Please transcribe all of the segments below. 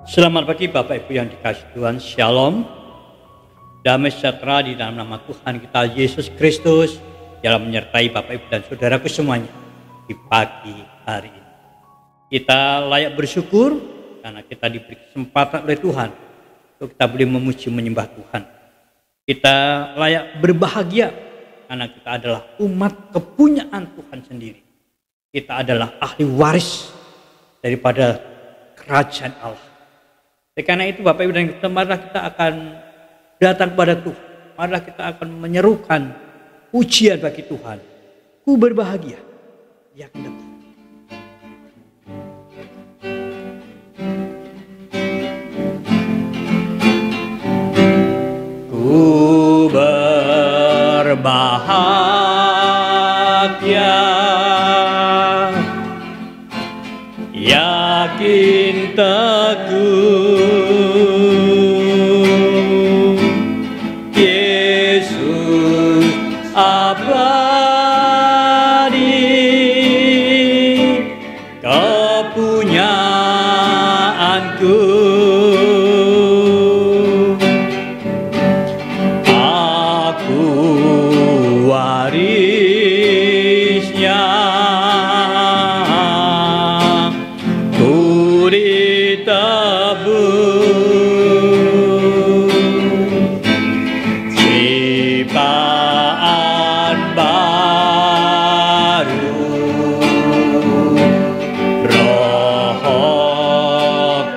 Selamat pagi Bapak Ibu yang dikasihi Tuhan. Shalom. Damai sejahtera di dalam nama Tuhan kita Yesus Kristus dalam menyertai Bapak Ibu dan saudaraku semuanya di pagi hari ini. Kita layak bersyukur karena kita diberi kesempatan oleh Tuhan untuk kita boleh memuji menyembah Tuhan. Kita layak berbahagia karena kita adalah umat kepunyaan Tuhan sendiri. Kita adalah ahli waris daripada kerajaan Allah. Karena itu Bapak Ibu dan kita, marilah kita akan datang kepada Tuhan. Marilah kita akan menyerukan pujian bagi Tuhan. Ku berbahagia yang dapat. Ku berbahagia, yakin teguh, Yesus abadi kepunyaanku. Aku warisnya, ku ditebus ciptaan baru, Roh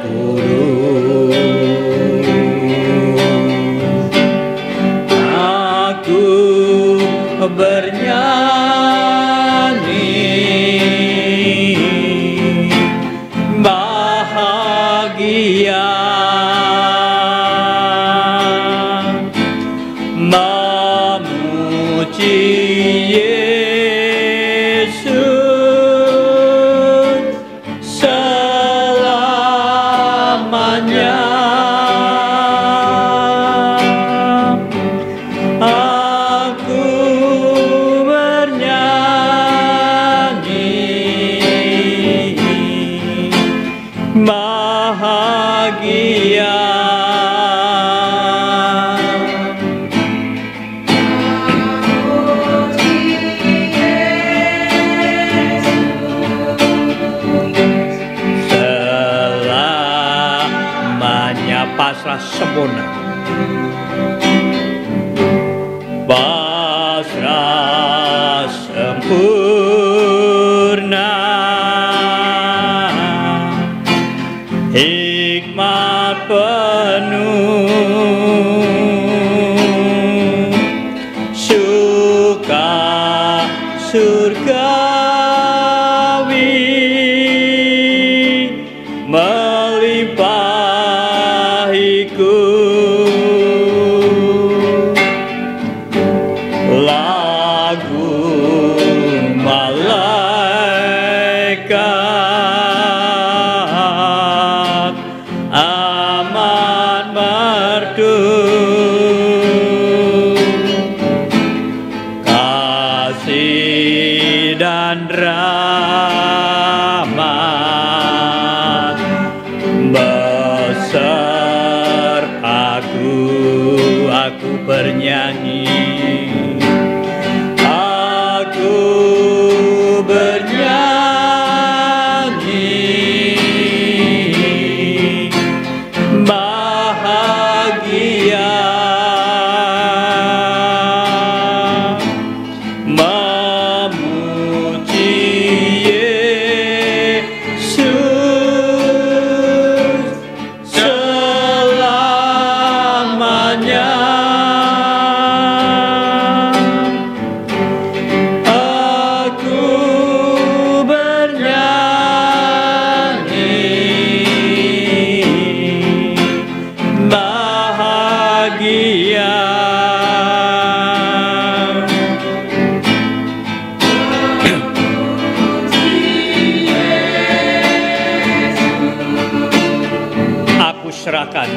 Kudus. Aku bernyanyi bahagia, memuji Yesus selamanya. Aku bernyanyi bahagia. Selamanya pasrah sempurna, pasrah sempurna, hikmat penuh, suka surgawi melimpahiku. Lagu malaikat amat merdu, kasih dan rahmat besertaku. Aku bernyanyi, aku bernyanyi bahagia, memuji Yesus selamanya. Aku bernyanyi bahagia. Aku serahkan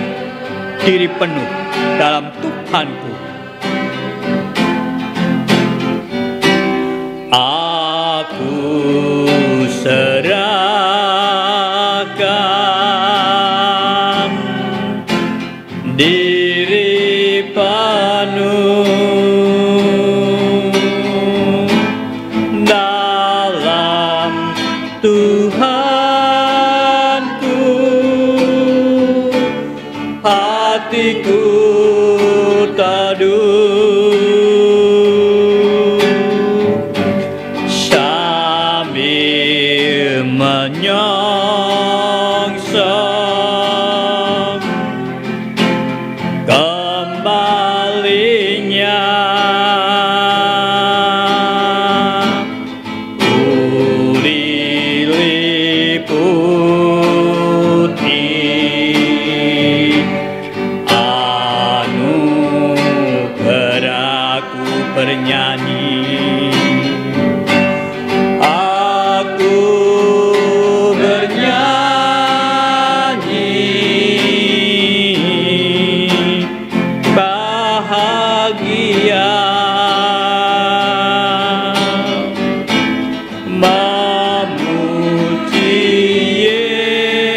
diri penuh dalam Tuhanku. Aku serahkan Tuhanku, hatiku teduh sambil menyongsong kembalinya lili putih, anugerahku bernyanyi. Aku bernyanyi bahagia memuji Yesus,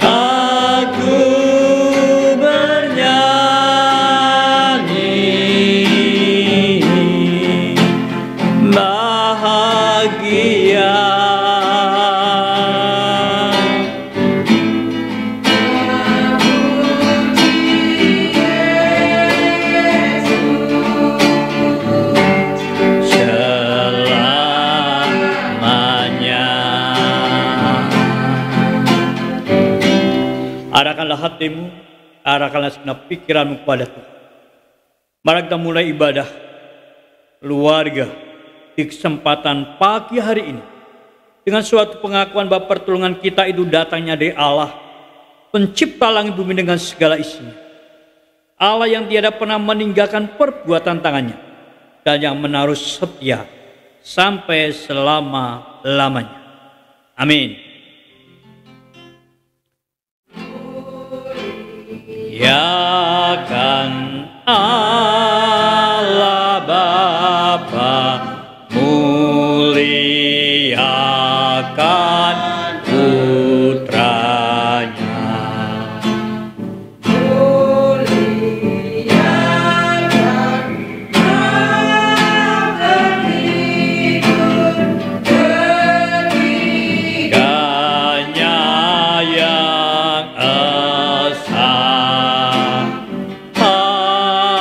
aku bernyanyi bahagia. Selamanya. Arahkanlah hatimu, arahkanlah segenap pikiranmu kepada Tuhan. Mari kita mulai ibadah keluarga di kesempatan pagi hari ini dengan suatu pengakuan bahwa pertolongan kita itu datangnya dari Allah, pencipta langit bumi dengan segala isinya. Allah yang tiada pernah meninggalkan perbuatan tangannya dan yang menaruh setia sampai selama-lamanya. Amin. Ya kan Allah Bapa, muliakan putranya. Tiganya yang esa, haleluya.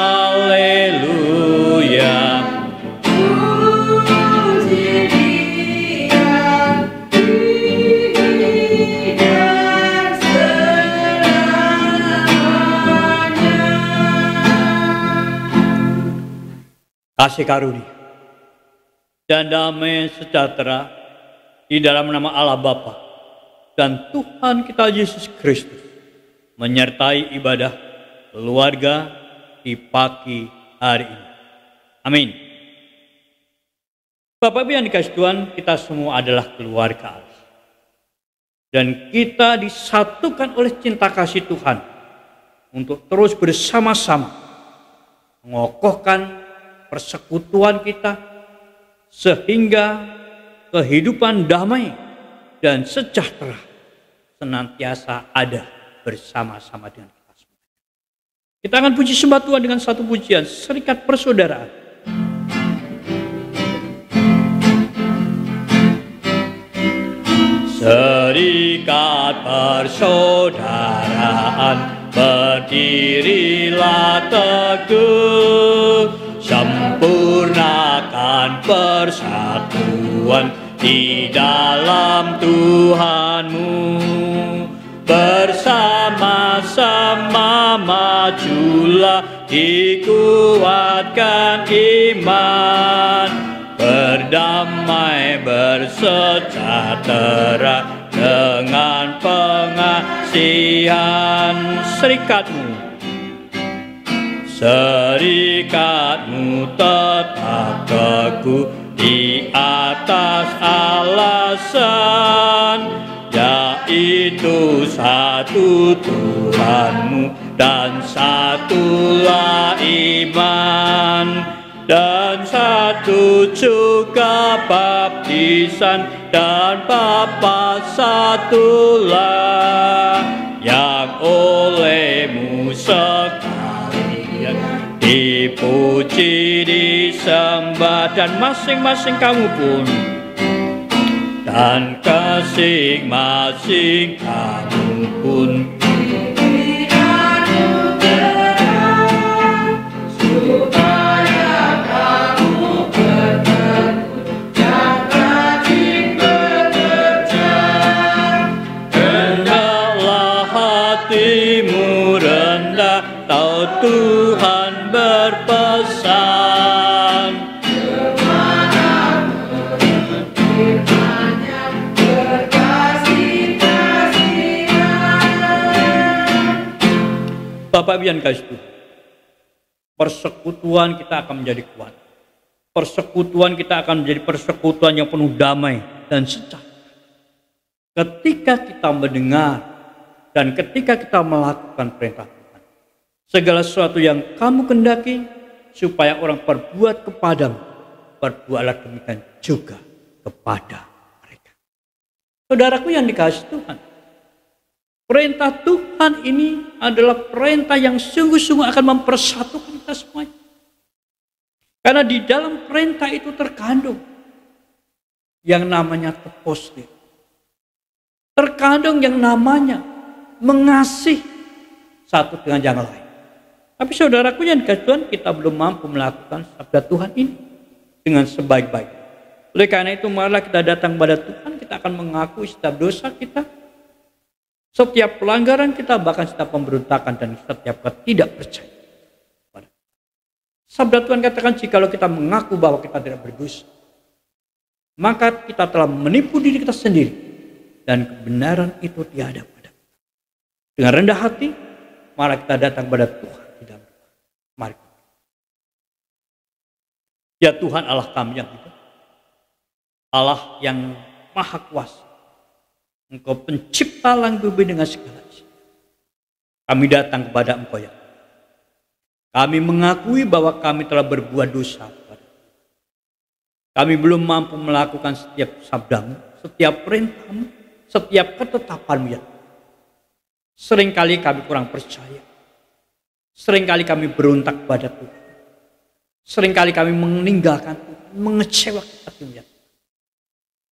Kasih karunia dan damai sejahtera di dalam nama Allah Bapa dan Tuhan kita Yesus Kristus menyertai ibadah keluarga di pagi hari ini. Amin. Bapak Ibu yang dikasihi Tuhan, kita semua adalah keluarga Allah. Dan kita disatukan oleh cinta kasih Tuhan untuk terus bersama-sama mengokohkan persekutuan kita sehingga kehidupan damai dan sejahtera senantiasa ada bersama-sama dengan kita semua. Kita akan puji sembah Tuhan dengan satu pujian Serikat Persaudaraan. Serikat persaudaraan, berdirilah teguh, sempurnakan persatuan di dalam Tuhanmu. Bersama-sama majulah, dikuatkan iman, berdamai bersejahtera dengan pengasihan. Serikatmu tetap teguh di atas alasan, yaitu satu Tuhanmu dan satulah iman, dan satu juga baptisan, dan Bapa satulah yang dipuji, disembah, dan masing-masing kamu pun, dan masing-masing kamu pun Tuhan berpesan, Bapak Ibu yang kasih Tuhan, persekutuan kita akan menjadi kuat. Persekutuan kita akan menjadi persekutuan yang penuh damai dan sejahtera. Ketika kita mendengar dan ketika kita melakukan perintah Tuhan, segala sesuatu yang kamu kendaki supaya orang berbuat kepadamu, berbuatlah demikian juga kepada mereka. Saudaraku yang dikasihi Tuhan, perintah Tuhan ini adalah perintah yang sungguh-sungguh akan mempersatukan kita semuanya. Karena di dalam perintah itu terkandung yang namanya tepostir. Terkandung yang namanya mengasihi satu dengan yang lain. Tapi saudaraku yang dikasihi Tuhan, kita belum mampu melakukan sabda Tuhan ini dengan sebaik-baiknya. Oleh karena itu marilah kita datang kepada Tuhan, kita akan mengakui setiap dosa kita, setiap pelanggaran kita, bahkan setiap pemberontakan dan setiap ketidakpercayaan. Sabda Tuhan katakan, jikalau kita mengaku bahwa kita tidak berdosa, maka kita telah menipu diri kita sendiri, dan kebenaran itu tiada pada kita. Dengan rendah hati, mari kita datang kepada Tuhan di dalam doa. Mari. Ya Tuhan Allah kami yang hidup, Allah yang maha kuasa, Engkau pencipta langit bumi dengan segala isi. Kami datang kepada Engkau ya. Kami mengakui bahwa kami telah berbuat dosa. Kami belum mampu melakukan setiap sabdamu, setiap perintahmu, setiap ketetapanmu ya. Seringkali kami kurang percaya. Seringkali kami berontak kepada Tuhan. Seringkali kami meninggalkan Tuhan, mengecewakan hatimu ya.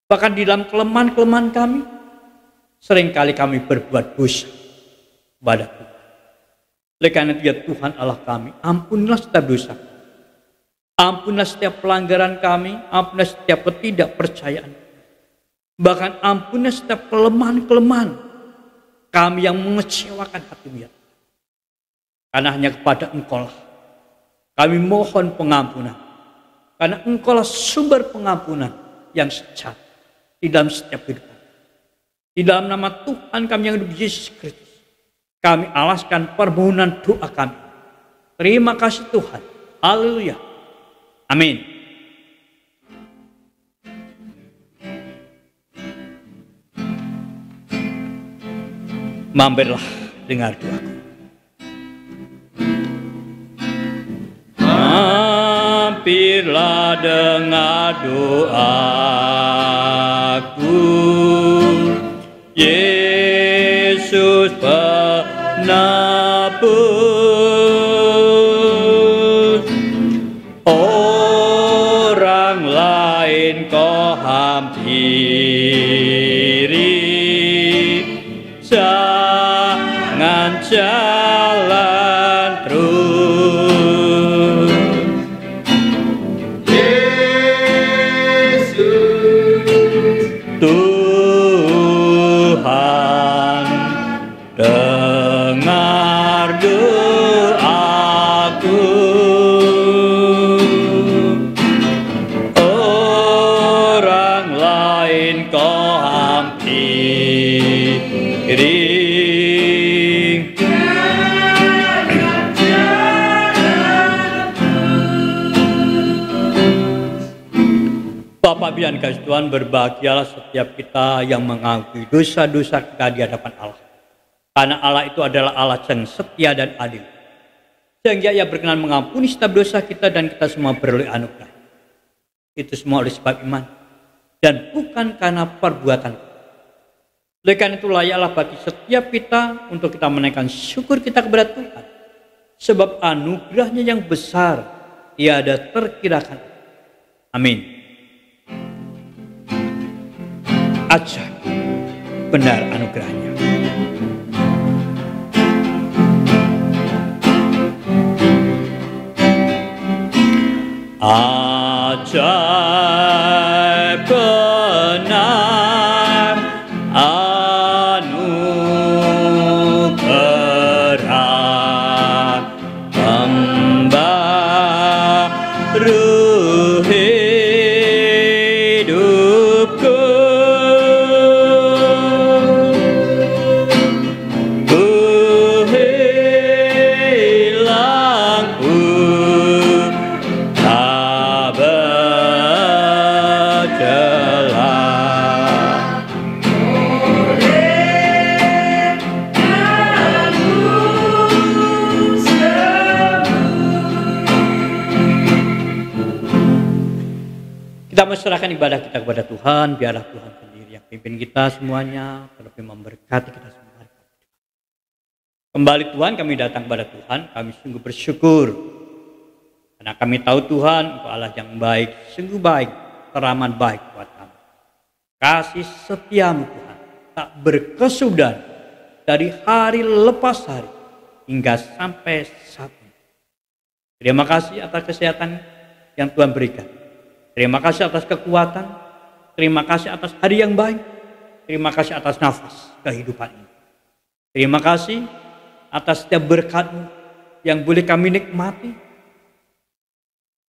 Bahkan di dalam kelemahan-kelemahan kami, seringkali kami berbuat dosa kepada Tuhan. Oleh karena itu ya Tuhan Allah kami, ampunilah setiap dosa. Ampunilah setiap pelanggaran kami, ampunilah setiap ketidakpercayaan. Bahkan ampunilah setiap kelemahan-kelemahan kami yang mengecewakan hatimu ya. Karena hanya kepada Engkau lah kami mohon pengampunan. Karena Engkau lah sumber pengampunan yang sejati di dalam setiap kehidupan. Di dalam nama Tuhan kami yang hidup Yesus Kristus, kami alaskan permohonan doa kami. Terima kasih Tuhan. Haleluya. Amin. Mampirlah dengar doaku. Mampirlah dengar doaku. Yesus penebus, orang lain kau hampiri, jangan jalan terus. Yesus Tuhan, dengar doaku. Orang lain kau hampiri, Bapak Bian kasih Tuhan, berbahagialah setiap kita yang mengakui dosa-dosa kita di hadapan Allah. Karena Allah itu adalah Allah yang setia dan adil. Sehingga Ia berkenan mengampuni setiap dosa kita dan kita semua beroleh anugerah. Itu semua oleh sebab iman dan bukan karena perbuatan. Oleh karena itu layaklah bagi setiap kita untuk kita menaikkan syukur kita kepada Tuhan. sebab anugerahnya yang besar tiada terkirakan. Amin. Ajaib benar anugerahnya. Ajaib benar anugerah pembaru hidupku. Ku hilang, ku tak bercelah. Kita menyerahkan ibadah kita kepada Tuhan, biarlah Tuhan sendiri yang pimpin kita semuanya, terlebih memberkati kita semua. Kembali Tuhan, kami datang kepada Tuhan, kami sungguh bersyukur karena kami tahu Tuhan Engkau Allah yang baik, sungguh baik, teramat baik buat kami. Kasih setiamu Tuhan tak berkesudahan dari hari lepas hari hingga sampai saat ini. Terima kasih atas kesehatan yang Tuhan berikan. Terima kasih atas kekuatan. Terima kasih atas hari yang baik. Terima kasih atas nafas kehidupan ini. Terima kasih atas setiap berkat-Mu yang boleh kami nikmati,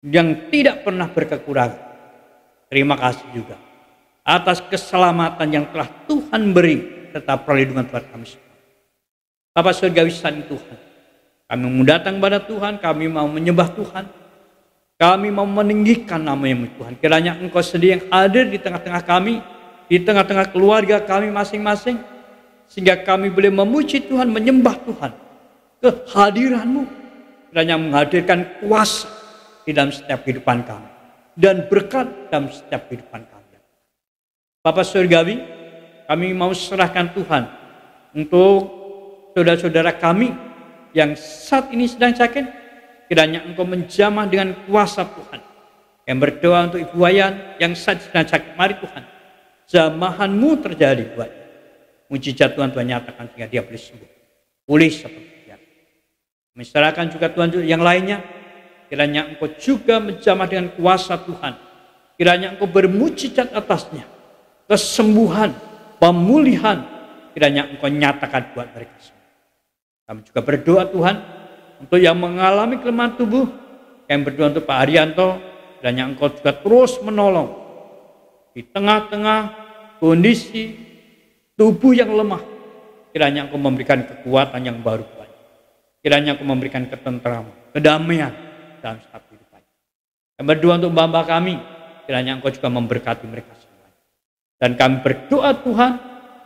yang tidak pernah berkekurangan. Terima kasih juga atas keselamatan yang telah Tuhan beri serta perlindungan Tuhan kami semua. Bapa surgawi Sang Tuhan, kami mau datang kepada Tuhan, kami mau menyembah Tuhan, kami mau meninggikan nama-Mu Tuhan. Kiranya Engkau sendiri yang hadir di tengah-tengah kami, di tengah-tengah keluarga kami masing-masing, sehingga kami boleh memuji Tuhan, menyembah Tuhan. Kehadiran-Mu kiranya menghadirkan kuasa di dalam setiap kehidupan kami dan berkat dalam setiap kehidupan kami. Bapa surgawi, kami mau serahkan Tuhan untuk saudara-saudara kami yang saat ini sedang sakit. Kiranya Engkau menjamah dengan kuasa Tuhan. Yang berdoa untuk Ibu Wayan yang saat sedang sakit, mari Tuhan, jamahan-Mu terjadi buat mujizat Tuhan nyatakan sehingga dia boleh sembuh, pulih seperti dia. Menyerahkan juga Tuhan yang lainnya, kiranya Engkau juga menjamah dengan kuasa Tuhan. Kiranya Engkau bermujizat atasnya, kesembuhan, pemulihan, kiranya Engkau nyatakan buat mereka semua. Kami juga berdoa Tuhan untuk yang mengalami kelemahan tubuh, yang berdoa untuk Pak Haryanto, kiranya Engkau juga terus menolong di tengah-tengah kondisi tubuh yang lemah. Kiranya Engkau memberikan kekuatan yang baru buatnya. Kiranya Engkau memberikan ketenteraman, kedamaian dalam setiap kehidupan. Yang berdoa untuk Mbak kami, kiranya Engkau juga memberkati mereka semua. Dan kami berdoa Tuhan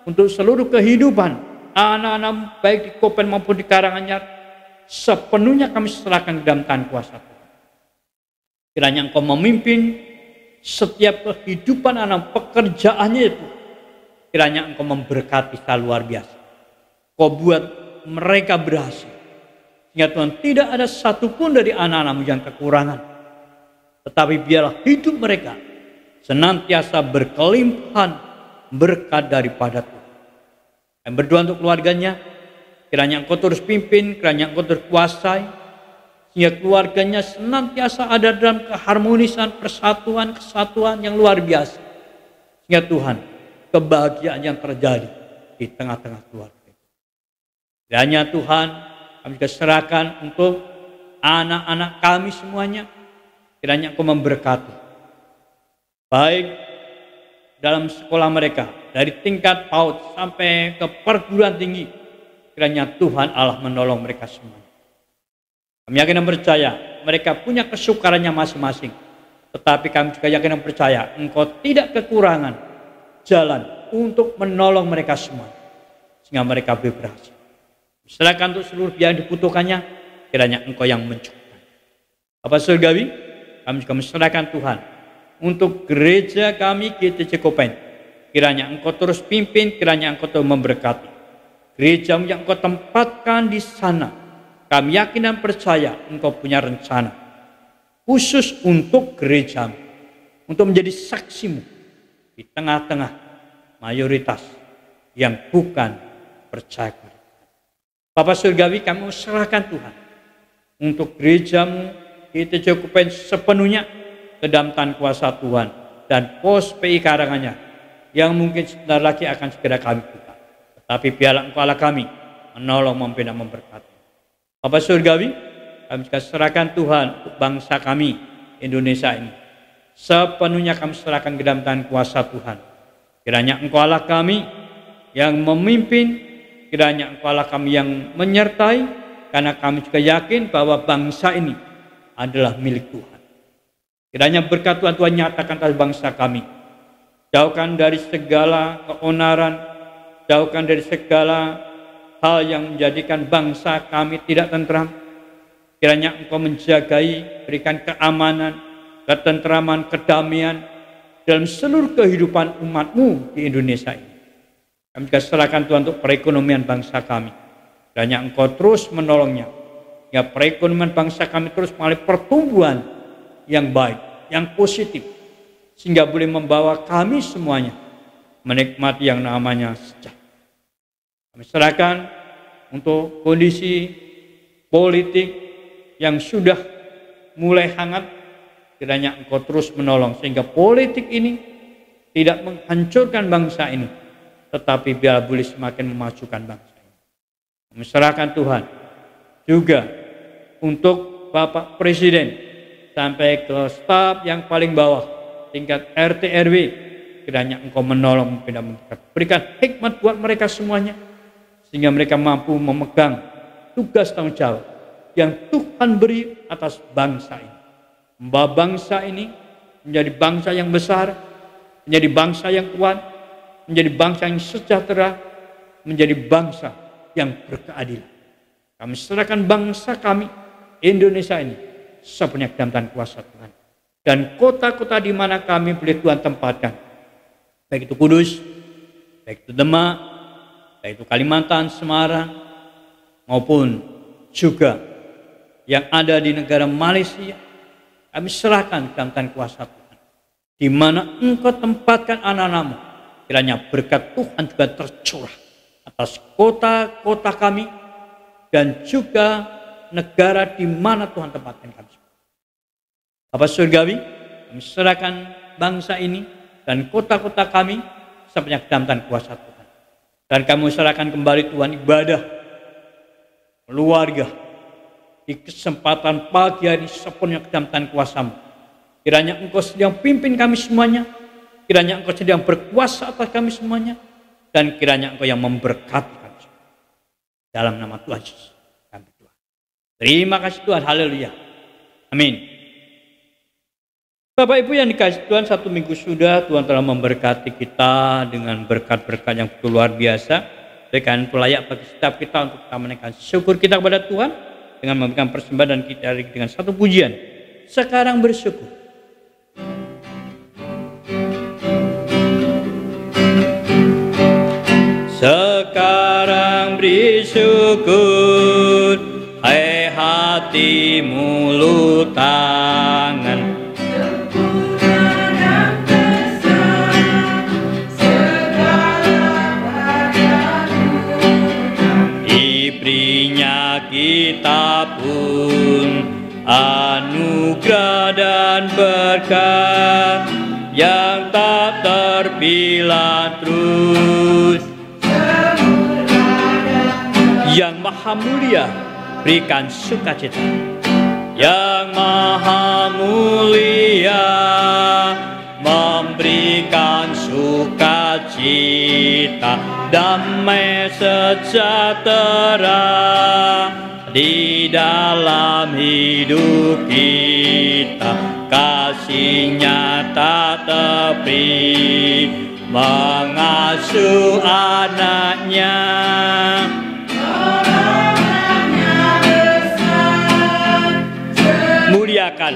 untuk seluruh kehidupan anak-anak baik di Kopen maupun di Karanganyar, sepenuhnya kami serahkan ke dalam tangan kuasa Tuhan. Kiranya Engkau memimpin setiap kehidupan anak pekerjaannya itu. Kiranya Engkau memberkati secara luar biasa. Kau buat mereka berhasil. Sehingga Tuhan tidak ada satupun dari anak-anak-Mu yang kekurangan. Tetapi biarlah hidup mereka senantiasa berkelimpahan berkat daripada Tuhan. Dan berdoa untuk keluarganya, kiranya Engkau terus pimpin, kiranya Engkau terus kuasai, sehingga keluarganya senantiasa ada dalam keharmonisan, persatuan, kesatuan yang luar biasa. Sehingga Tuhan, kebahagiaan yang terjadi di tengah-tengah keluarga. Kiranya Tuhan, kami juga serahkan untuk anak-anak kami semuanya, kiranya Engkau memberkati. Baik dalam sekolah mereka, dari tingkat PAUD sampai ke perguruan tinggi, kiranya Tuhan Allah menolong mereka semua. Kami yakin dan percaya mereka punya kesukarannya masing-masing. Tetapi kami juga yakin dan percaya Engkau tidak kekurangan jalan untuk menolong mereka semua. Sehingga mereka berhasil. Serahkan untuk seluruh yang dibutuhkannya, kiranya Engkau yang mencukupkan. Bapak surgawi, kami juga menserahkan Tuhan untuk gereja kami GTC Kopen. Kiranya Engkau terus pimpin, kiranya Engkau terus memberkati. Gereja yang Engkau tempatkan di sana, kami yakin dan percaya Engkau punya rencana khusus untuk gerejamu, untuk menjadi saksimu di tengah-tengah mayoritas yang bukan percaya. Bapa Surgawi, kami serahkan Tuhan untuk gerejamu, kita cukupkan sepenuhnya ke dalam tangan kuasa Tuhan, dan pos PI Karanganyar yang mungkin sebentar lagi akan segera kami buka. Tetapi biarlah Engkau Allah kami menolong, memimpin dan memberkati. Bapa Surgawi, kami juga serahkan Tuhan untuk bangsa kami, Indonesia ini. Sepenuhnya kami serahkan ke dalam tangan kuasa Tuhan. Kiranya Engkau Allah kami yang memimpin, kiranya Engkau Allah kami yang menyertai, karena kami juga yakin bahwa bangsa ini adalah milik Tuhan. Kiranya berkat Tuhan, Tuhan nyatakan atas bangsa kami. Jauhkan dari segala keonaran, jauhkan dari segala hal yang menjadikan bangsa kami tidak tentram. Kiranya Engkau menjagai, berikan keamanan, ketentraman, kedamaian dalam seluruh kehidupan umat-Mu di Indonesia ini. Kami juga serahkan Tuhan untuk perekonomian bangsa kami. Kiranya Engkau terus menolongnya. Ya, perekonomian bangsa kami terus mengalami pertumbuhan yang baik, yang positif, sehingga boleh membawa kami semuanya menikmati yang namanya sejahtera. Kami serahkan untuk kondisi politik yang sudah mulai hangat, kiranya Engkau terus menolong sehingga politik ini tidak menghancurkan bangsa ini, tetapi biar boleh semakin memajukan bangsa ini. Kami serahkan Tuhan juga untuk Bapak Presiden sampai ke staf yang paling bawah, tingkat RT RW, kiranya Engkau menolong, berikan hikmat buat mereka semuanya, sehingga mereka mampu memegang tugas tanggung jawab yang Tuhan beri atas bangsa ini. Membawa bangsa ini menjadi bangsa yang besar, menjadi bangsa yang kuat, menjadi bangsa yang sejahtera, menjadi bangsa yang berkeadilan. Kami serahkan bangsa kami, Indonesia ini, sepenuhnya dalam tangan kuasa Tuhan. Dan kota-kota di mana kami boleh Tuhan tempatkan, baik itu Kudus, baik itu Demak, baik itu Kalimantan, Semarang, maupun juga yang ada di negara Malaysia, kami serahkan dalam tangan kuasa Tuhan. Di mana Engkau tempatkan anak-anak-Mu, kiranya berkat Tuhan juga tercurah atas kota-kota kami dan juga negara di mana Tuhan tempatkan kami. Bapak Surgawi, kami serahkan bangsa ini dan kota-kota kami sepenuhnya dalam tangan kuasa Tuhan. Dan kami serahkan kembali Tuhan ibadah, keluarga, di kesempatan pagi hari sepenuhnya ke dalam tangan kuasa-Mu. Kiranya Engkau sedang pimpin kami semuanya, kiranya Engkau sedang berkuasa atas kami semuanya, dan kiranya Engkau yang memberkati kami semua. Dalam nama Tuhan Yesus kami doa. Terima kasih Tuhan, haleluya, amin. Bapak Ibu yang dikasih Tuhan, satu minggu sudah Tuhan telah memberkati kita dengan berkat-berkat yang begitu luar biasa. Berikan layak bagi setiap kita untuk kita menaikkan syukur kita kepada Tuhan dengan memberikan persembahan, dan kita dengan satu pujian. Sekarang bersyukur. Sekarang beri syukur, hai hati, mulut, tangan. Diberinya kita pun anugerah dan berkat yang tak terpilah terus. Yang Maha Mulia berikan sukacita. Yang Maha Mulia memberikan sukacita, damai sejahtera di dalam hidup kita. Kasih-Nya tak tepi mengasuh anak-Nya. Muliakan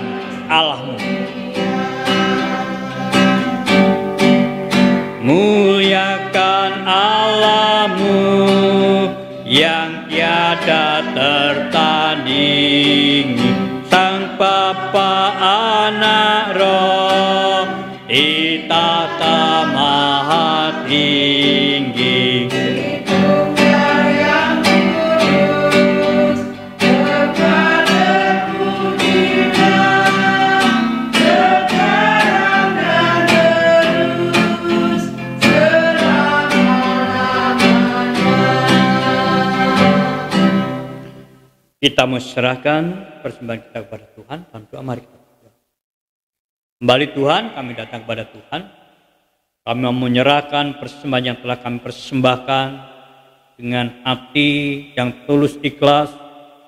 Allahmu. Muliakan Allahmu yang tiada tertandingi, Sang Bapa Anak Roh di tata maha tinggi. Kita menyerahkan persembahan kita kepada Tuhan, dan doa mari kita berdoa. Kembali Tuhan, kami datang kepada Tuhan. Kami mau menyerahkan persembahan yang telah kami persembahkan dengan hati yang tulus ikhlas,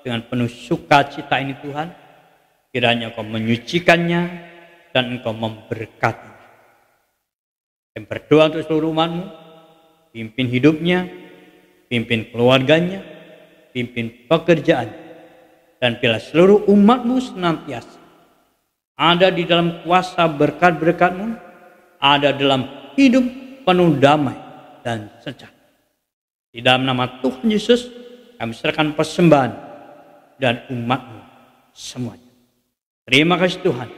dengan penuh sukacita ini Tuhan. Kiranya Engkau menyucikannya dan Engkau memberkati. Kami berdoa untuk seluruh umat-Mu, pimpin hidupnya, pimpin keluarganya, pimpin pekerjaan. Dan bila seluruh umat-Mu senantiasa ada di dalam kuasa berkat-berkat-Mu, ada dalam hidup penuh damai dan sejahtera. Di dalam nama Tuhan Yesus, kami serahkan persembahan dan umat-Mu semuanya. Terima kasih Tuhan.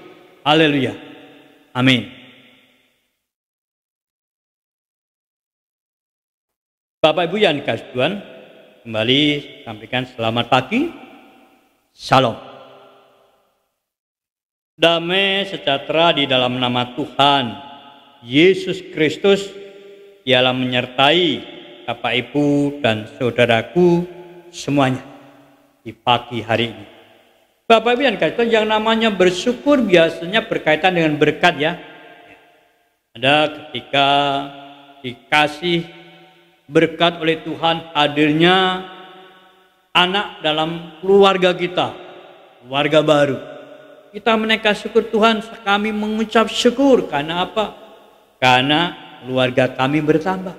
Haleluya. Amin. Bapak Ibu yang dikasihi Tuhan, kembali sampaikan selamat pagi. Shalom. Damai sejahtera di dalam nama Tuhan Yesus Kristus ialah menyertai Bapak Ibu dan saudaraku semuanya di pagi hari ini. Bapak Ibu yang namanya bersyukur biasanya berkaitan dengan berkat ya. Ada ketika dikasih berkat oleh Tuhan hadirnya anak dalam keluarga kita, keluarga baru. Kita menaikkan syukur Tuhan, kami mengucap syukur. Karena apa? Karena keluarga kami bertambah.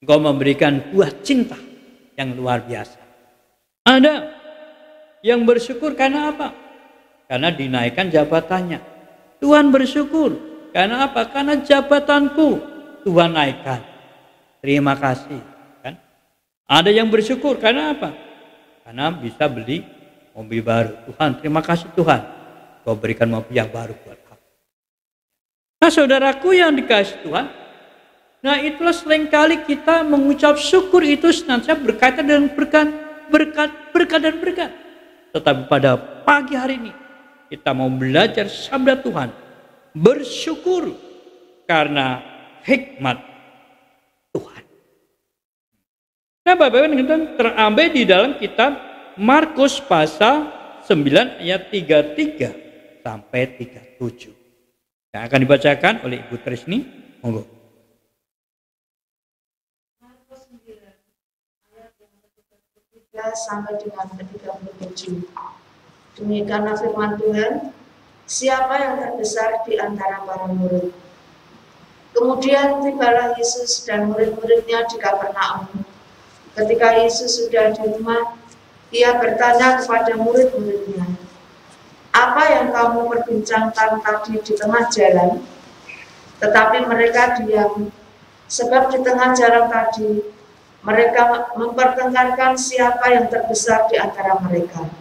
Engkau memberikan buah cinta yang luar biasa. Ada yang bersyukur karena apa? Karena dinaikkan jabatannya. Tuhan bersyukur. Karena apa? Karena jabatanku Tuhan naikkan. Terima kasih. Kan? Ada yang bersyukur karena apa? Karena bisa beli mobil baru. Tuhan, terima kasih Tuhan. Kau berikan mobil yang baru buat aku. Nah saudaraku yang dikasihi Tuhan. Nah itulah seringkali kita mengucap syukur itu senantiasa berkaitan dengan berkat dan berkat. Tetapi pada pagi hari ini kita mau belajar sabda Tuhan. Bersyukur karena hikmat Tuhan. Nah Bapak Ibu terambil di dalam kitab Markus pasal 9 ayat 33 sampai 37. Yang akan dibacakan oleh Ibu Trisni. Monggo. Markus 9 ayat yang ke-33 sampai dengan ke-37. Demikianlah firman Tuhan, siapa yang terbesar di antara para murid? Kemudian tibalah Yesus dan murid-muridnya di Kapernaum. Ketika Yesus sudah di rumah, ia bertanya kepada murid-muridnya, apa yang kamu perbincangkan tadi di tengah jalan? Tetapi mereka diam, sebab di tengah jalan tadi, mereka mempertengkarkan siapa yang terbesar di antara mereka.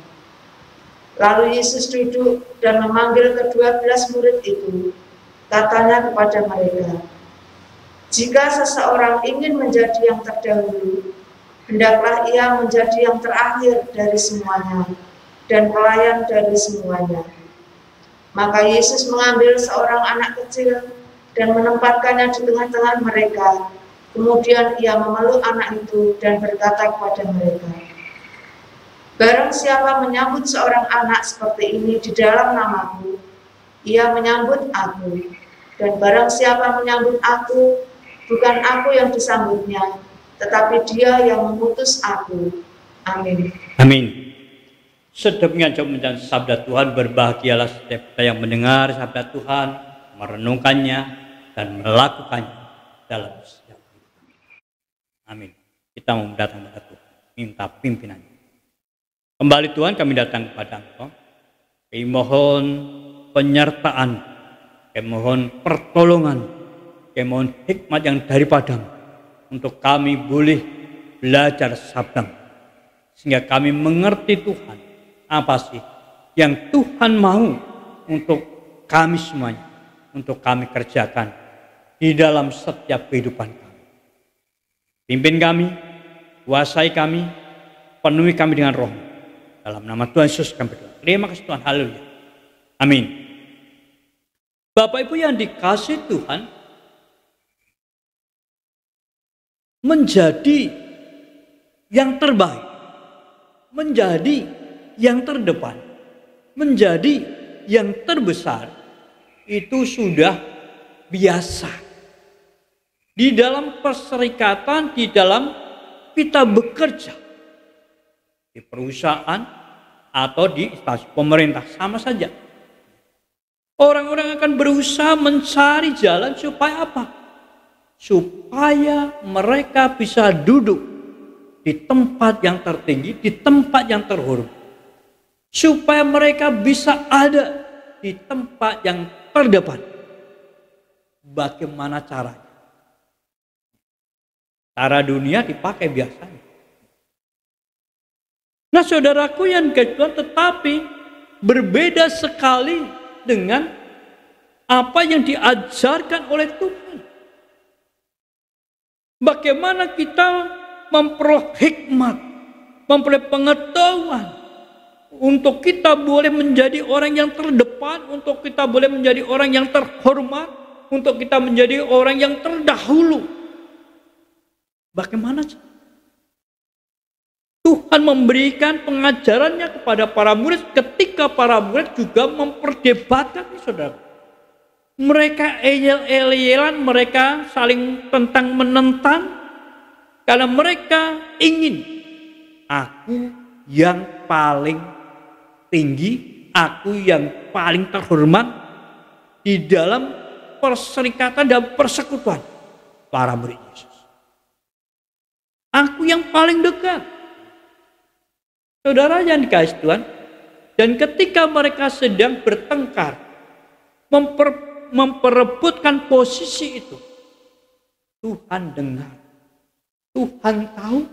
Lalu Yesus duduk dan memanggil ke-12 murid itu, katanya kepada mereka, jika seseorang ingin menjadi yang terdahulu, hendaklah ia menjadi yang terakhir dari semuanya dan pelayan dari semuanya. Maka Yesus mengambil seorang anak kecil dan menempatkannya di tengah-tengah mereka. Kemudian ia memeluk anak itu dan berkata kepada mereka, barang siapa menyambut seorang anak seperti ini di dalam namaku, ia menyambut aku. Dan barang siapa menyambut aku, bukan aku yang disambutnya, tetapi dia yang mengutus aku. Amin. Amin. Sedemikian jauh sabda Tuhan, berbahagialah setiap kita yang mendengar sabda Tuhan, merenungkannya dan melakukannya dalam setiap hidup. Amin. Kita mau datang kepada Tuhan, minta pimpinannya. Kembali Tuhan, kami datang kepada Engkau. Kami mohon penyertaan, kami mohon pertolongan, kami mohon hikmat yang daripadamu untuk kami boleh belajar sabda, sehingga kami mengerti Tuhan apa sih yang Tuhan mau untuk kami semuanya, untuk kami kerjakan di dalam setiap kehidupan kami. Pimpin kami, kuasai kami, penuhi kami dengan roh. Dalam nama Tuhan Yesus kami berdoa. Terima kasih Tuhan, haleluya. Amin. Bapak Ibu yang dikasihi Tuhan, menjadi yang terbaik, menjadi yang terdepan, menjadi yang terbesar, itu sudah biasa. Di dalam perserikatan, di dalam kita bekerja, di perusahaan atau di instansi pemerintah, sama saja. Orang-orang akan berusaha mencari jalan supaya apa? Supaya mereka bisa duduk di tempat yang tertinggi, di tempat yang terhormat. Supaya mereka bisa ada di tempat yang terdepan. Bagaimana caranya? Cara dunia dipakai biasanya. Nah, saudaraku yang kedua, tetapi berbeda sekali dengan apa yang diajarkan oleh Tuhan. Bagaimana kita memperoleh hikmat, memperoleh pengetahuan, untuk kita boleh menjadi orang yang terdepan, untuk kita boleh menjadi orang yang terhormat, untuk kita menjadi orang yang terdahulu. Bagaimana Tuhan memberikan pengajarannya kepada para murid ketika para murid juga memperdebatkan, saudara. Mereka eyel-eyelan, mereka saling tentang-menentang karena mereka ingin aku yang paling tinggi, aku yang paling terhormat di dalam perserikatan dan persekutuan para murid Yesus. Aku yang paling dekat. Saudara yang dikasihi Tuhan, dan ketika mereka sedang bertengkar, memperebutkan posisi itu, Tuhan dengar, Tuhan tahu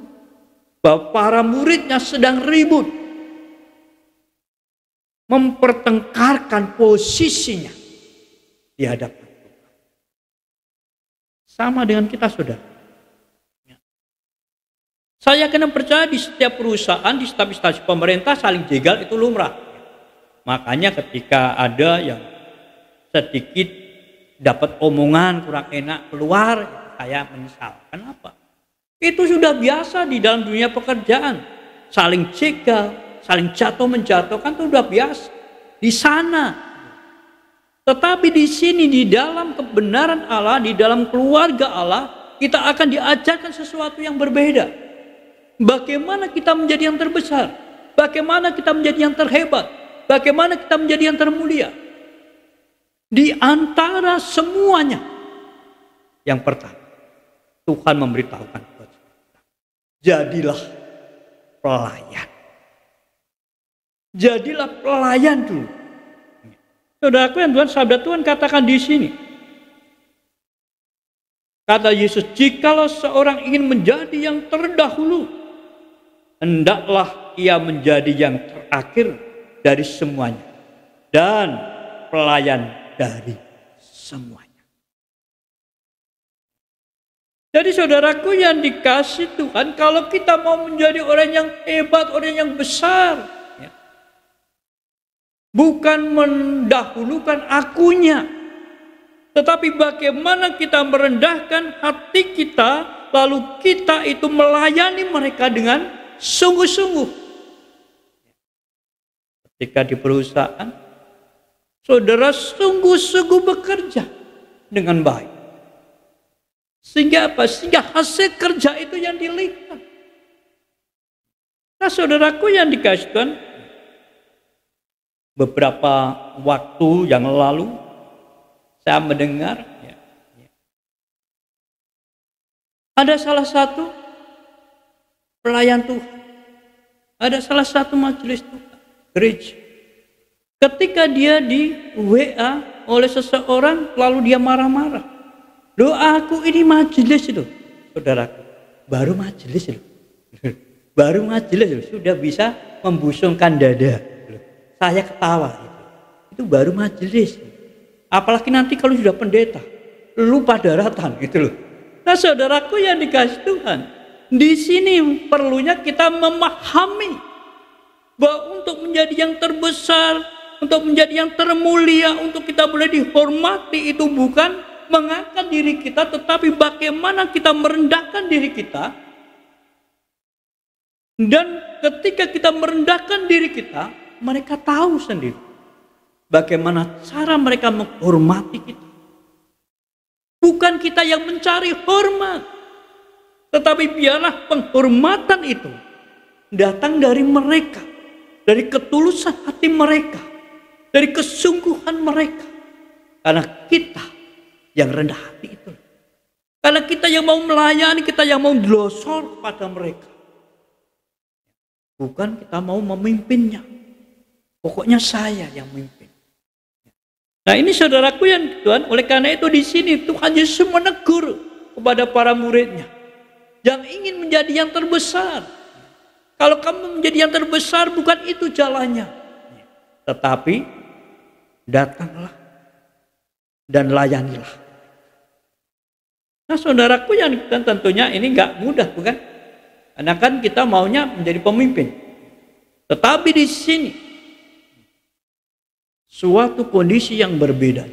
bahwa para muridnya sedang ribut, mempertengkarkan posisinya di hadapan Tuhan. Sama dengan kita, saudara. Saya kena percaya di setiap perusahaan, di setiap instansi pemerintah saling jegal itu lumrah. Makanya ketika ada yang sedikit dapat omongan kurang enak keluar, saya menyesal. Kenapa? Itu sudah biasa di dalam dunia pekerjaan. Saling jegal, saling jatuh menjatuhkan itu sudah biasa di sana. Tetapi di sini, di dalam kebenaran Allah, di dalam keluarga Allah, kita akan diajarkan sesuatu yang berbeda. Bagaimana kita menjadi yang terbesar? Bagaimana kita menjadi yang terhebat? Bagaimana kita menjadi yang termulia? Di antara semuanya, yang pertama, Tuhan memberitahukan kepada kita, jadilah pelayan. Jadilah pelayan dulu. Saudaraku yang Tuhan, sabda Tuhan katakan di sini. Kata Yesus, jikalau seorang ingin menjadi yang terdahulu, hendaklah ia menjadi yang terakhir dari semuanya dan pelayan dari semuanya. Jadi saudaraku yang dikasihi Tuhan, kalau kita mau menjadi orang yang hebat, orang yang besar, ya, bukan mendahulukan akunya, tetapi bagaimana kita merendahkan hati kita, lalu kita itu melayani mereka dengan sungguh-sungguh. Ketika di perusahaan, saudara sungguh-sungguh bekerja dengan baik. Sehingga apa? Sehingga hasil kerja itu yang dilihat. Nah, saudaraku yang dikasihi Tuhan, beberapa waktu yang lalu saya mendengar ada salah satu pelayan Tuhan, ada salah satu majelis Tuhan, gereja. Ketika dia di WA oleh seseorang, lalu dia marah-marah. Doaku ini majelis itu, saudaraku, baru majelis itu. Baru majelis sudah bisa membusungkan dada. Saya ketawa itu baru majelis. Apalagi nanti kalau sudah pendeta, lupa daratan gitu loh. Nah saudaraku yang dikasih Tuhan, di sini perlunya kita memahami bahwa untuk menjadi yang terbesar, untuk menjadi yang termulia, untuk kita boleh dihormati itu bukan mengangkat diri kita, tetapi bagaimana kita merendahkan diri kita. Dan ketika kita merendahkan diri kita, mereka tahu sendiri bagaimana cara mereka menghormati kita. Bukan kita yang mencari hormat, tetapi biarlah penghormatan itu datang dari mereka, dari ketulusan hati mereka, dari kesungguhan mereka. Karena kita yang rendah hati itu, karena kita yang mau melayani, kita yang mau glosor pada mereka, bukan kita mau memimpinnya. Pokoknya saya yang memimpin. Nah ini saudaraku yang Tuhan, oleh karena itu di sini Tuhan Yesus menegur kepada para muridnya yang ingin menjadi yang terbesar. Kalau kamu menjadi yang terbesar, bukan itu jalannya, tetapi datanglah dan layanilah. Nah saudaraku yang tentunya ini nggak mudah, bukan? Karena kan kita maunya menjadi pemimpin. Tetapi di sini suatu kondisi yang berbeda.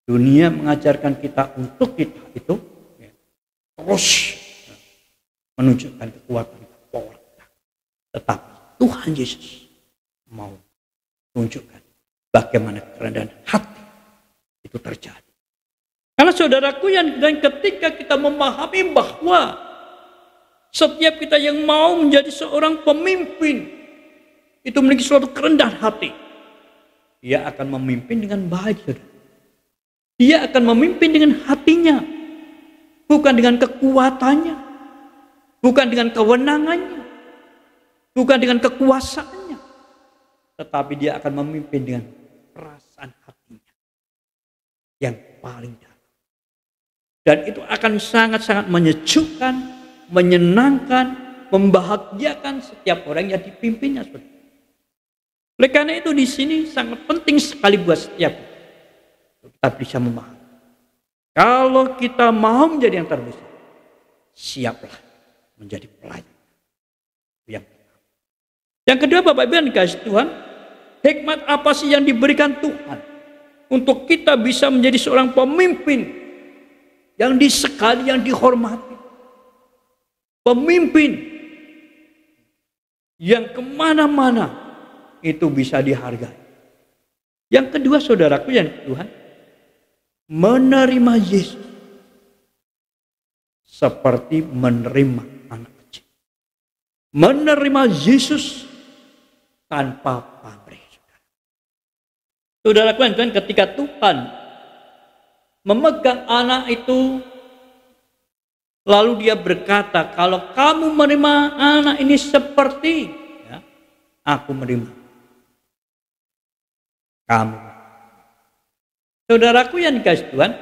Dunia mengajarkan kita untuk kita itu terus menunjukkan kekuatan power. Tetapi Tuhan Yesus mau tunjukkan bagaimana kerendahan hati itu terjadi. Karena saudaraku yang, dan ketika kita memahami bahwa setiap kita yang mau menjadi seorang pemimpin itu memiliki suatu kerendahan hati, dia akan memimpin dengan baik. Dia akan memimpin dengan hatinya, bukan dengan kekuatannya, bukan dengan kewenangannya, bukan dengan kekuasaannya, tetapi dia akan memimpin dengan perasaan hatinya yang paling dalam. Dan itu akan sangat-sangat menyejukkan, menyenangkan, membahagiakan setiap orang yang dipimpinnya. Oleh karena itu di sini sangat penting sekali buat setiap kita bisa memahami. Kalau kita mau menjadi yang terbesar, siaplah menjadi pelayan. Yang kedua, Bapak Ibu yang dikasih Tuhan, hikmat apa sih yang diberikan Tuhan untuk kita bisa menjadi seorang pemimpin yang disekali, yang dihormati, pemimpin yang kemana-mana itu bisa dihargai. Yang kedua saudaraku yang Tuhan, menerima Yesus seperti menerima anak kecil. Menerima Yesus tanpa pamrih. Saudaraku yang Tuhan, ketika Tuhan memegang anak itu, lalu dia berkata, kalau kamu menerima anak ini seperti aku menerima kamu. Saudaraku yang dikasih Tuhan,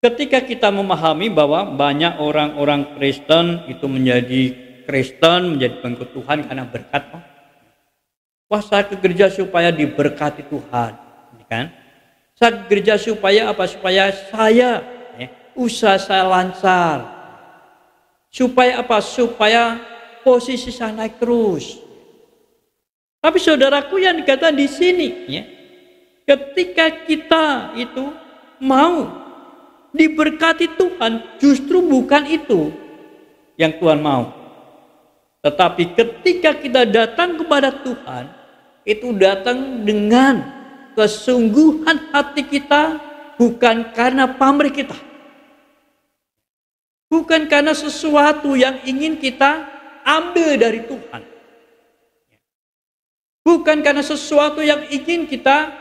ketika kita memahami bahwa banyak orang-orang Kristen itu menjadi Kristen, menjadi pengikut Tuhan karena berkat, wah saya ke gereja supaya diberkati Tuhan, kan? Saya ke gereja supaya apa? Supaya saya usaha saya lancar, supaya apa? Supaya posisi saya naik terus. Tapi saudaraku yang dikatakan di sini, ketika kita itu mau diberkati Tuhan, justru bukan itu yang Tuhan mau. Tetapi ketika kita datang kepada Tuhan, itu datang dengan kesungguhan hati kita, bukan karena pamrih kita, bukan karena sesuatu yang ingin kita ambil dari Tuhan, bukan karena sesuatu yang ingin kita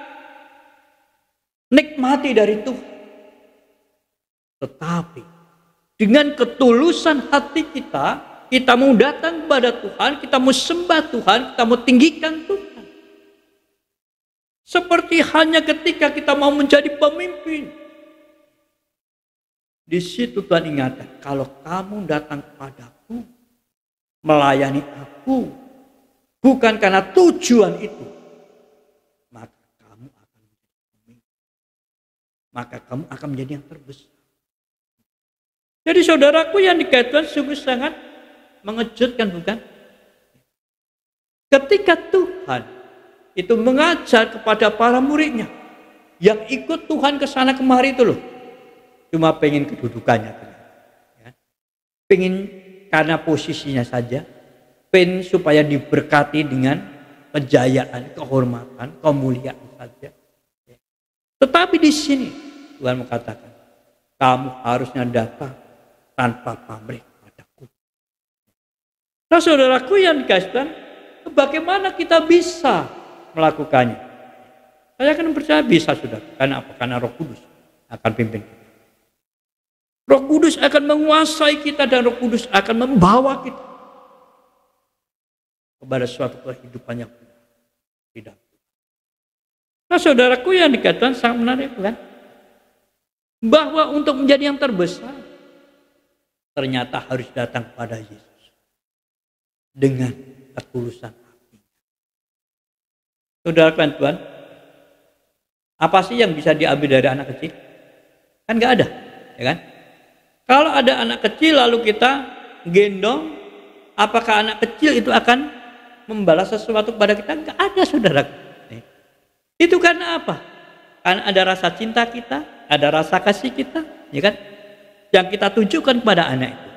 nikmati dari Tuhan, tetapi dengan ketulusan hati kita, kita mau datang kepada Tuhan, kita mau sembah Tuhan, kita mau tinggikan Tuhan. Seperti hanya ketika kita mau menjadi pemimpin Di situ Tuhan ingatkan, kalau kamu datang kepadaku, melayani aku, bukan karena tujuan itu, maka kamu akan menjadi pemimpin. Maka kamu akan menjadi yang terbesar. Jadi saudaraku yang dikasihi Tuhan sungguh sangat mengejutkan, bukan? Ketika Tuhan itu mengajar kepada para muridnya yang ikut Tuhan ke sana kemari itu loh, cuma pengen kedudukannya, ya. Pengen karena posisinya saja, pengen supaya diberkati dengan kejayaan, kehormatan, kemuliaan saja. Tetapi di sini Tuhan mengatakan, kamu harusnya datang tanpa pamrih padaku. Nah saudaraku yang dikasihi Tuhan, bagaimana kita bisa melakukannya? Saya akan percaya bisa, sudah. Karena apa? Karena Roh Kudus akan pimpin kita. Roh Kudus akan menguasai kita dan Roh Kudus akan membawa kita kepada suatu kehidupan yang tidak. Nah saudaraku yang dikasihi Tuhan, sangat menarik kan? Bahwa untuk menjadi yang terbesar, ternyata harus datang pada Yesus dengan ketulusan hati. Saudara Tuhan, apa sih yang bisa diambil dari anak kecil? Kan nggak ada, ya kan? Kalau ada anak kecil lalu kita gendong, apakah anak kecil itu akan membalas sesuatu kepada kita? Nggak ada, saudara. Itu karena apa? Karena ada rasa cinta kita, ada rasa kasih kita, ya kan? Yang kita tunjukkan kepada anak itu.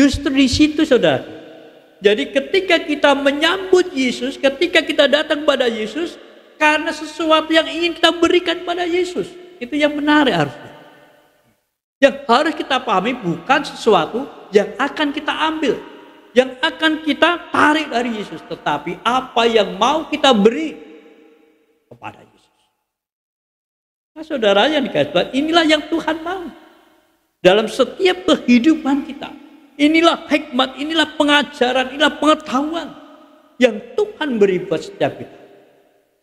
Justru di situ, saudara. Jadi ketika kita menyambut Yesus, ketika kita datang kepada Yesus, karena sesuatu yang ingin kita berikan pada Yesus, itu yang menarik harusnya. Yang harus kita pahami bukan sesuatu yang akan kita ambil, yang akan kita tarik dari Yesus, tetapi apa yang mau kita beri kepada Yesus. Nah saudara yang dikasihi Tuhan, inilah yang Tuhan mau dalam setiap kehidupan kita. Inilah hikmat, inilah pengajaran, inilah pengetahuan yang Tuhan beri buat setiap kita.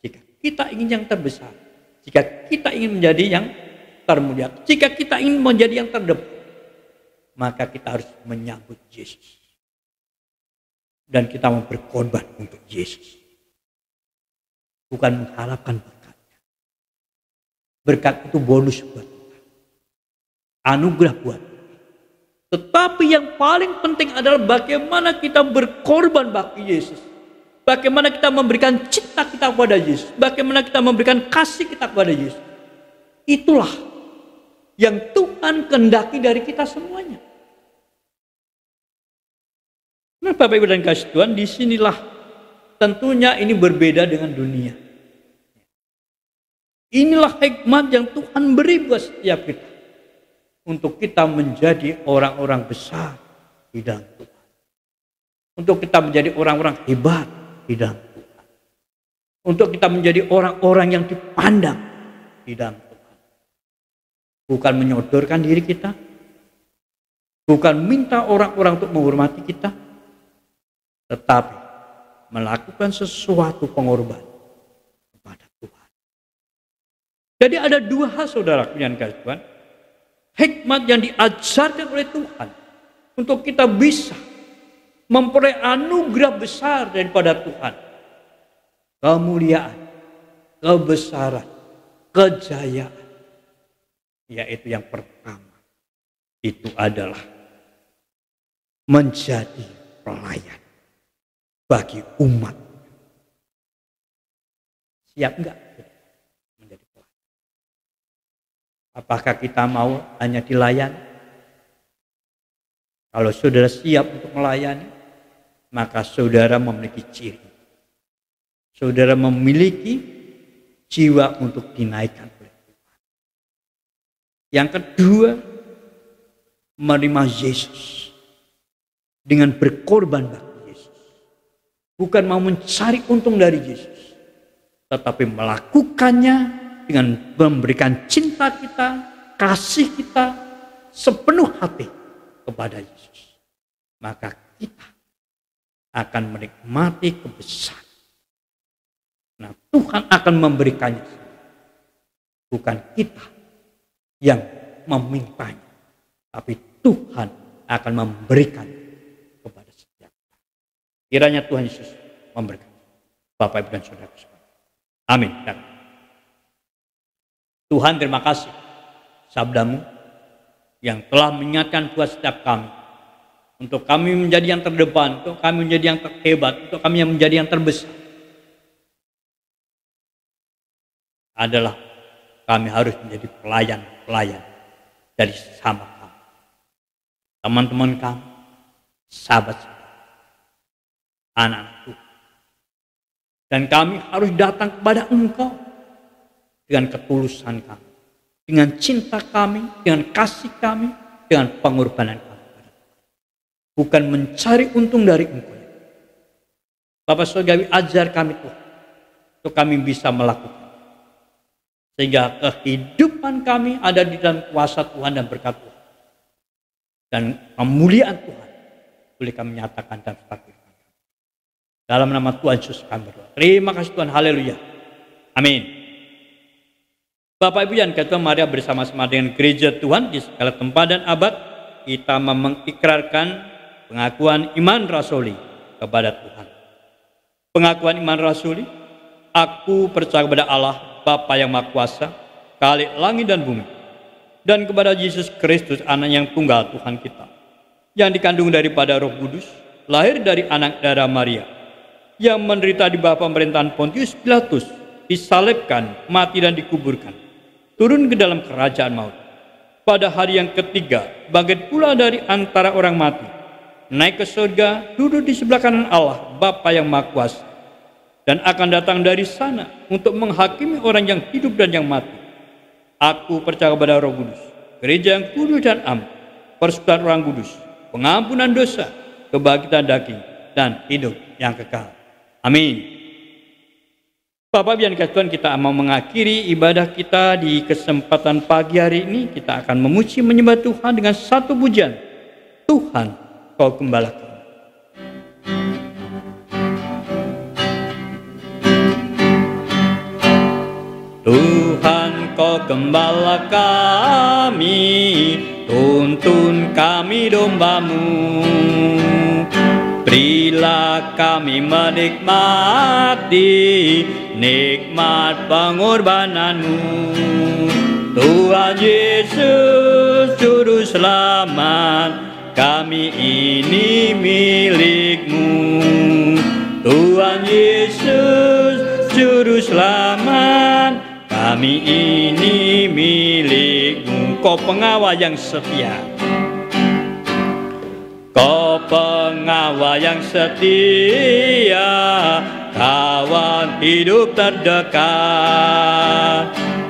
Jika kita ingin yang terbesar, jika kita ingin menjadi yang termulia, jika kita ingin menjadi yang terdepan, maka kita harus menyambut Yesus. Dan kita mau berkorban untuk Yesus. Bukan mengharapkan berkatnya. Berkat itu bonus buat kita. Anugerah buat kita. Tetapi yang paling penting adalah bagaimana kita berkorban bagi Yesus. Bagaimana kita memberikan cinta kita kepada Yesus. Bagaimana kita memberikan kasih kita kepada Yesus. Itulah yang Tuhan kehendaki dari kita semuanya. Nah Bapak Ibu dan kasih Tuhan, disinilah tentunya ini berbeda dengan dunia. Inilah hikmat yang Tuhan beri buat setiap kita. Untuk kita menjadi orang-orang besar di dalam Tuhan. Untuk kita menjadi orang-orang hebat di dalam Tuhan. Untuk kita menjadi orang-orang yang dipandang di dalam Tuhan. Bukan menyodorkan diri kita. Bukan minta orang-orang untuk menghormati kita. Tetapi melakukan sesuatu pengorbanan kepada Tuhan. Jadi ada dua hal saudara yang dikasihi Tuhan. Hikmat yang diajarkan oleh Tuhan untuk kita bisa memperoleh anugerah besar daripada Tuhan. Kemuliaan, kebesaran, kejayaan. Yaitu yang pertama, itu adalah menjadi pelayan bagi umat. Siap enggak menjadi pelayan? Apakah kita mau hanya dilayani? Kalau saudara siap untuk melayani, maka saudara memiliki ciri. Saudara memiliki jiwa untuk dinaikkan oleh Tuhan. Yang kedua, menerima Yesus dengan berkorban bagi Yesus. Bukan mau mencari untung dari Yesus, tetapi melakukannya dengan memberikan cinta kita, kasih kita sepenuh hati kepada Yesus. Maka kita akan menikmati kebesaran. Nah, Tuhan akan memberikannya. Bukan kita yang memintanya. tapi Tuhan akan memberikan kepada setiap kita. Kiranya Tuhan Yesus memberikan Bapak Ibu dan Saudara sekalian. Amin. Tuhan, terima kasih sabdamu yang telah mengingatkan buat setiap kami, untuk kami menjadi yang terdepan, untuk kami menjadi yang terhebat, untuk kami yang menjadi yang terbesar, adalah kami harus menjadi pelayan-pelayan dari sesama kami, teman-teman kami, sahabat-sahabat, anak-anak Tuhan. Dan kami harus datang kepada Engkau dengan ketulusan kami, dengan cinta kami, dengan kasih kami, dengan pengorbanan kami. Bukan mencari untung dari Engkau. Bapak Saudara, ajar kami Tuhan, untuk kami bisa melakukan, sehingga kehidupan kami ada di dalam kuasa Tuhan dan berkat Tuhan. Dan kemuliaan Tuhan boleh kami nyatakan dalam setiap kehidupan. Dalam nama Tuhan Yesus kami berdoa. Terima kasih Tuhan. Haleluya. Amin. Bapak Ibu yang kekasih, mari bersama-sama dengan gereja Tuhan di segala tempat dan abad kita mengikrarkan pengakuan iman rasuli kepada Tuhan. Pengakuan iman rasuli, aku percaya kepada Allah Bapa yang Maha Kuasa, Khalik langit dan bumi, dan kepada Yesus Kristus, anak yang tunggal Tuhan kita, yang dikandung daripada Roh Kudus, lahir dari anak darah Maria, yang menderita di bawah pemerintahan Pontius Pilatus, disalibkan, mati dan dikuburkan, turun ke dalam kerajaan maut. Pada hari yang ketiga, bangkit pula dari antara orang mati, naik ke surga, duduk di sebelah kanan Allah, Bapa yang Maha Kuasa, dan akan datang dari sana untuk menghakimi orang yang hidup dan yang mati. Aku percaya kepada Roh Kudus, gereja yang kudus dan am, persekutuan orang kudus, pengampunan dosa, kebangkitan daging, dan hidup yang kekal. Amin. Bapak Ibu yang dikasihi Tuhan, kita mau mengakhiri ibadah kita di kesempatan pagi hari ini. Kita akan memuji menyembah Tuhan dengan satu pujian. Tuhan, Kau Gembala kami. Tuhan, Kau Gembala kami, tuntun kami domba-Mu. Berilah kami menikmati nikmat pengorbanan-Mu. Tuhan Yesus Juru Selamat, kami ini milik-Mu. Tuhan Yesus Juru Selamat, kami ini milik-Mu. Kau pengawal yang setia, Kau pengawal yang setia, kawan hidup terdekat.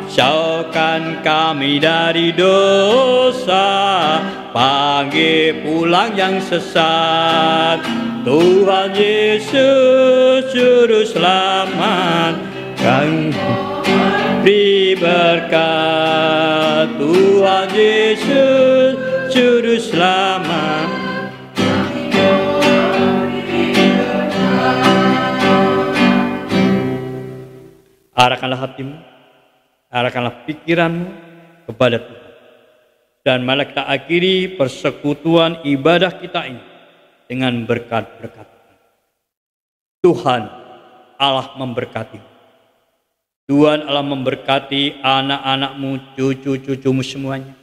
Jauhkan kami dari dosa, panggil pulang yang sesat. Tuhan Yesus Juru Selamat, kami beri berkat. Tuhan Yesus Juru Selamat, arahkanlah hatimu, arahkanlah pikiranmu kepada Tuhan. Dan malah kita akhiri persekutuan ibadah kita ini dengan berkat-berkat Tuhan. Allah memberkati. Tuhan Allah memberkati anak-anakmu, cucu-cucumu semuanya.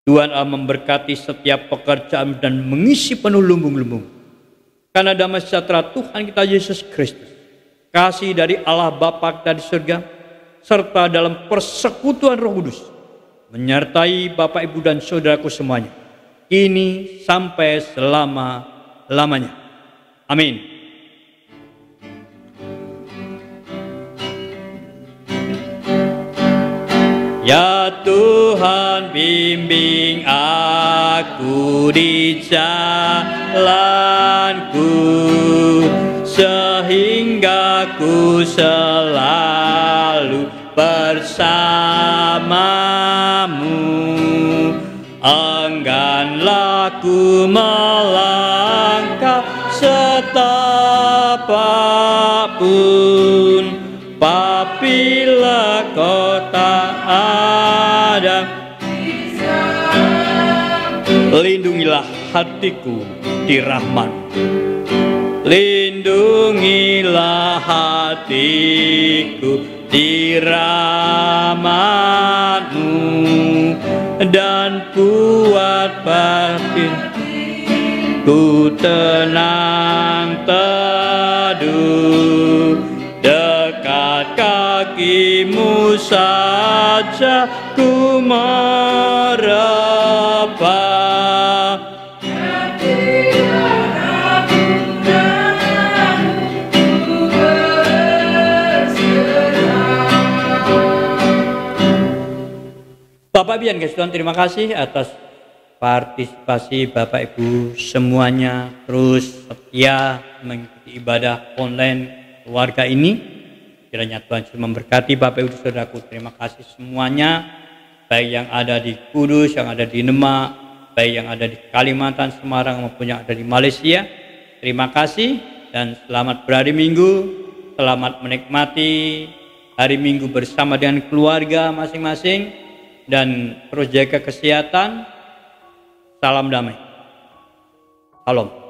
Tuhan Allah memberkati setiap pekerjaan dan mengisi penuh lumbung-lumbung. Karena damai sejahtera Tuhan kita Yesus Kristus, kasih dari Allah Bapa kita di surga, serta dalam persekutuan Roh Kudus, menyertai Bapak Ibu dan saudaraku semuanya, kini sampai selama-lamanya. Amin. Ya Tuhan, bimbing aku di jalanku, sehingga ku selalu bersamamu. Engganlah ku melangkah setapak pun, apabila Kau tak ada. hatiku di rahmat. Lindungilah hatiku di rahmat-Mu, dan buat batinku tenang teduh. Dekat kaki-Mu saja ku merebah. Bapak Ibu yang kasih Tuhan, terima kasih atas partisipasi Bapak Ibu semuanya, terus setia mengikuti ibadah online keluarga ini. Kiranya Tuhan Yesus memberkati Bapak Ibu saudaraku. Terima kasih semuanya, baik yang ada di Kudus, yang ada di Demak, baik yang ada di Kalimantan, Semarang maupun yang ada di Malaysia. Terima kasih dan selamat berhari Minggu. Selamat menikmati hari Minggu bersama dengan keluarga masing-masing. Dan terus jaga kesehatan. Salam damai. Salam.